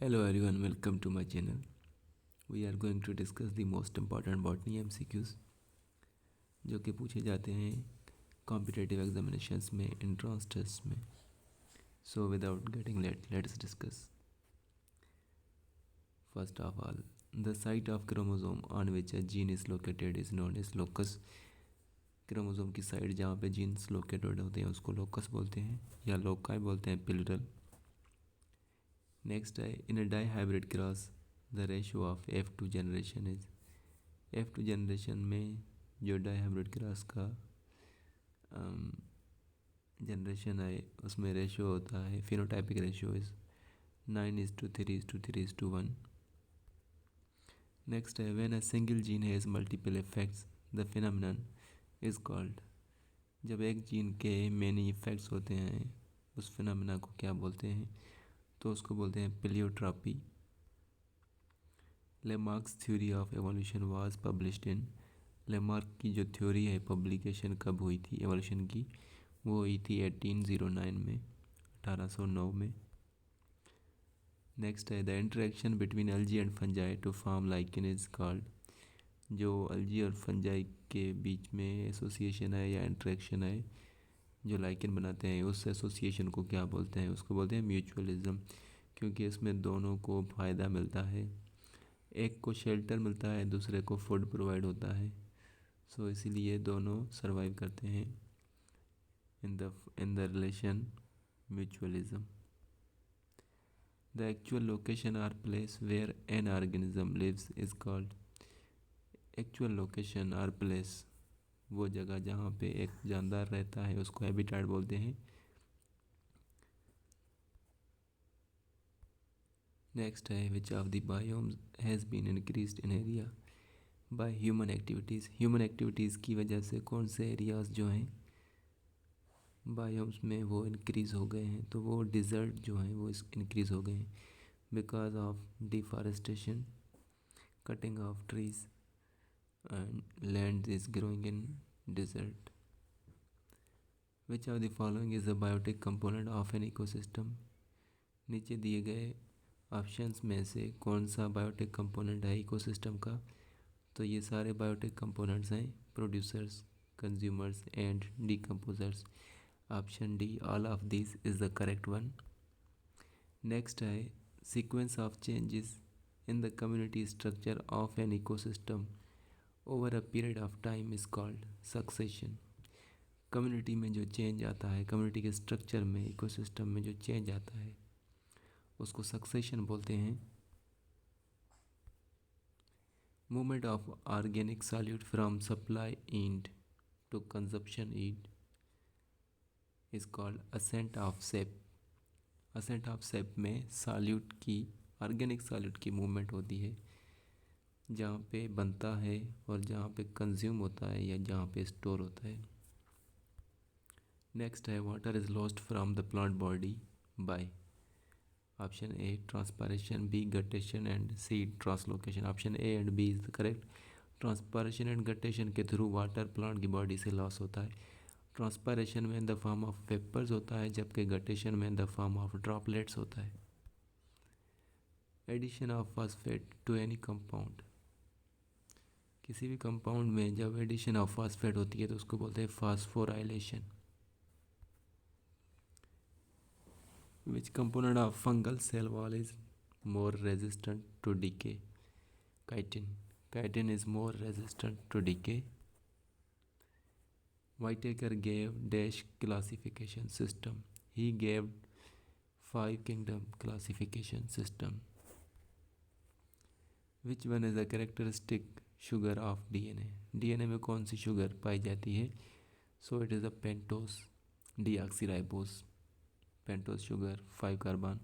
Hello everyone, welcome to my channel. We are going to discuss the most important botany MCQs जो कि पूछे जाते हैं competitive examinations में, एंट्रेंस टेस्ट में. So without getting late, let's discuss. First of all, the site of chromosome on which a gene is located is known as locus. Chromosome की side जहाँ पे जीन्स लोकेटेड होते हैं उसको locus बोलते हैं या लोकाई बोलते हैं, प्लूरल. नेक्स्ट है, in a dihybrid cross the ratio of F2 generation is. F2 generation में जो डाई हाइब्रिड क्रॉस का जनरेशन है उसमें रेशियो होता है, फिनोटाइपिक रेशियो इज 9:3:3:1. नेक्स्ट है, when a single gene has multiple effects the phenomenon is called. जब एक जीन के मेनी इफेक्ट्स होते हैं उस फिनोमेना को क्या बोलते हैं? तो उसको बोलते हैं pleiotropy. Lamarck's theory of evolution was published in. Lamarck की जो थ्योरी है पब्लिकेशन कब हुई थी एवोल्यूशन की? वो हुई थी 1809 में, 1809 में. नेक्स्ट है, the interaction between algae and fungi to form lichen is called. जो एल्गी और फंजाई के बीच में एसोसिएशन है या इंटरेक्शन है जो लाइकेन बनाते हैं उस एसोसिएशन को क्या बोलते हैं? उसको बोलते हैं म्यूचुअलिज्म. क्योंकि इसमें दोनों को फ़ायदा मिलता है, एक को शेल्टर मिलता है, दूसरे को फूड प्रोवाइड होता है. सो इसीलिए दोनों सरवाइव करते हैं in the relation mutualism. The actual location or place where an organism lives is called. Actual location or place, वो जगह जहाँ पे एक जानदार रहता है उसको हैबिटेट बोलते हैं. नेक्स्ट है, which of the biomes has been increased in area by human activities. Human activities की वजह से कौन से एरियाज़ जो हैं बायोम्स में वो इंक्रीज़ हो गए हैं? तो वो डिज़र्ट जो हैं वो इंक्रीज़ हो गए हैं because of deforestation, cutting of trees and land is growing in desert. Which of the following is a biotic component of an ecosystem. नीचे दिए गए ऑप्शंस में से कौन सा बायोटिक कंपोनेंट है इकोसिस्टम का? तो ये सारे बायोटिक कंपोनेंट्स हैं producers, consumers and decomposers. Option D, all of this is the correct one. Next है, sequence of changes in the community structure of an ecosystem over a period of time is called succession. Community में जो change आता है, community के structure में, ecosystem में जो change आता है उसको सक्सेशन बोलते हैं. Movement of organic solute from supply end to consumption end is called ascent of sap. Ascent of sap में सॉल्यूट की, ऑर्गेनिक सॉल्यूट की मूवमेंट होती है जहाँ पे बनता है और जहाँ पे कंज्यूम होता है या जहाँ पे स्टोर होता है. नेक्स्ट है, water is lost from the plant body by. Option A transpiration, B guttation and C translocation. Option A and B is the correct. Transpiration and guttation के थ्रू वाटर प्लांट की body से loss होता है. Transpiration में in the form of vapours होता है जबकि guttation में in the form of droplets होता है. Addition of phosphate to any compound. किसी भी कंपाउंड में जब एडिशन ऑफ फॉस्फेट होती है तो उसको बोलते हैं phosphorylation. Which component of fungal cell wall is more resistant to decay? chitin. Chitin is more resistant to decay. Whitaker gave dash classification system. He gave 5 kingdom classification system. Which one is the characteristic sugar of DNA? DNA में कौन सी sugar पाई जाती है? So it is a pentose deoxyribose. Pentose sugar, 5 carbon.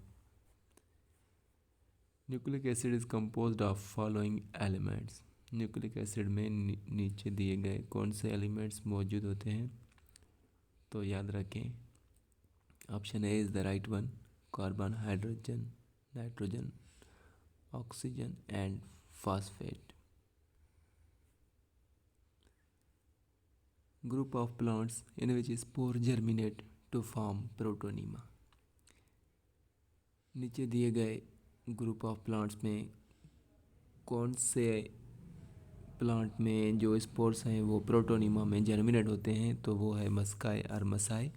Nucleic acid is composed of following elements. Nucleic acid में नीचे दिए गए कौन से एलिमेंट्स मौजूद होते हैं? तो याद रखें, option A is the right one. Carbon, hydrogen, nitrogen, oxygen and phosphate. Group of plants in which spore germinate to form protonema. नीचे दिए गए ग्रुप ऑफ प्लांट्स में कौन से प्लांट में जो स्पोर्स हैं वो प्रोटोनिमा में जर्मिनेट होते हैं, तो वो है मस्काई और मसाई।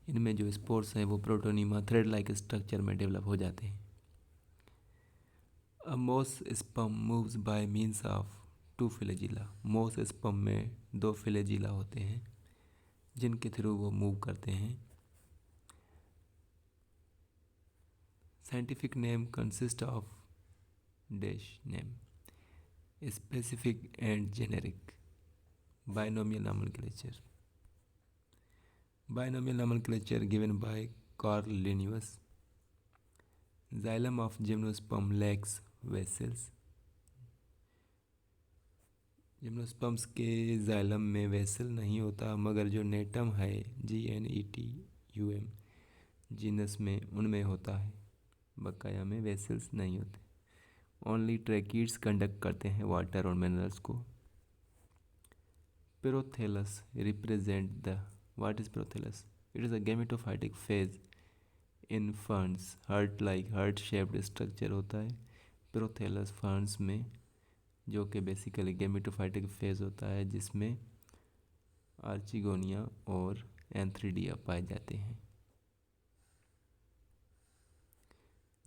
इनमें जो स्पोर्स हैं वो प्रोटोनिमा थ्रेड लाइक स्ट्रक्चर में डेवलप हो जाते हैं। अ मोस sperm moves bye means of two flagella. मोस स्पर्म में दो फ्लैजिला होते हैं जिनके थ्रू वो मूव करते हैं। Scientific name consist of dash name specific and generic. Binomial nomenclature. Binomial nomenclature given by Carl Linnaeus. Xylem of gymnosperm lacks vessels. Gymnosperms के जाइलम में वेसल नहीं होता, मगर जो नेटम है GNETUM जीनस में उनमें होता है। बकाया में वेसल्स नहीं होते। ओनली ट्रैकीड्स कंडक्ट करते हैं वाटर और मिनरल्स को। Prothallus represent the what is prothallus? It is a gametophytic phase in ferns. Heart shaped structure होता है प्रोथेलस फर्न्स में, जो कि बेसिकली गैमेटोफाइटिक फेज होता है जिसमें आर्चिगोनिया और एंथ्रीडिया पाए जाते हैं।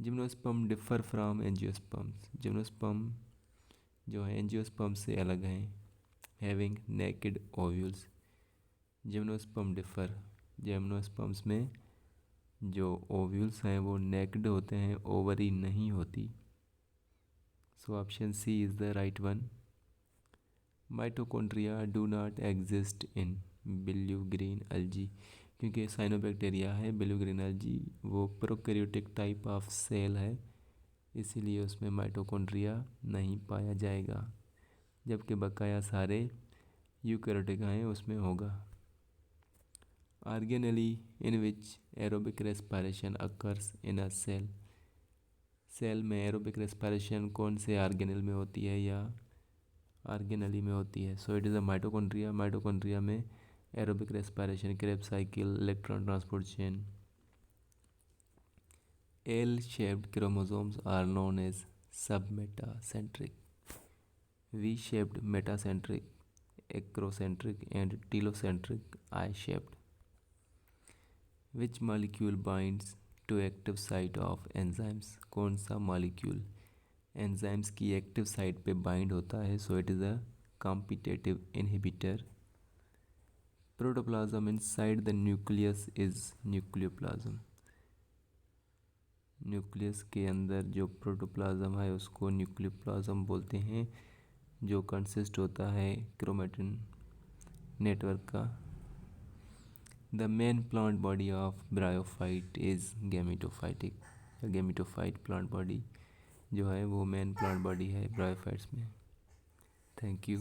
Gymnosperm differ from angiosperms. Gymnosperm जो है एंजियोस्पर्म से अलग हैं। Having naked ovules. जिम्नोस्पर्म्स में जो ओव्यूल्स हैं वो नेक्ड होते हैं, ओवरी नहीं होती। So option C is the right one. Mitochondria do not exist in blue green algae. क्योंकि साइनोबैक्टीरिया है, ब्लू ग्रीन एल्गी वो प्रोकैरियोटिक टाइप ऑफ सेल है, इसीलिए उसमें माइटोकॉन्ड्रिया नहीं पाया जाएगा। जबकि बकाया सारे यूकैरियोटिक हैं उसमें होगा। Organelle in which aerobic respiration occurs in a cell. Cell में एरोबिक रेस्पिरेशन कौन से ऑर्गेनेल में होती है या ऑर्गेनेली में होती है? So it is a mitochondria. Mitochondria में aerobic respiration, Krebs cycle, electron transport chain. L shaped chromosomes are known as submetacentric. V shaped metacentric, acrocentric and telocentric, I shaped. Which molecule binds to active site of enzymes? कौन सा molecule enzymes की active site पे bind होता है? So it is a competitive inhibitor. Protoplasm inside the nucleus is nucleoplasm. Nucleus के अंदर जो protoplasm है उसको न्यूक्लियोप्लाज्म बोलते हैं, जो कंसिस्ट होता है क्रोमेटिन नेटवर्क का। The main plant body of bryophyte is gametophytic. Gametophyte plant body जो है वो मेन प्लांट बॉडी है ब्रायोफाइट्स में। Thank you.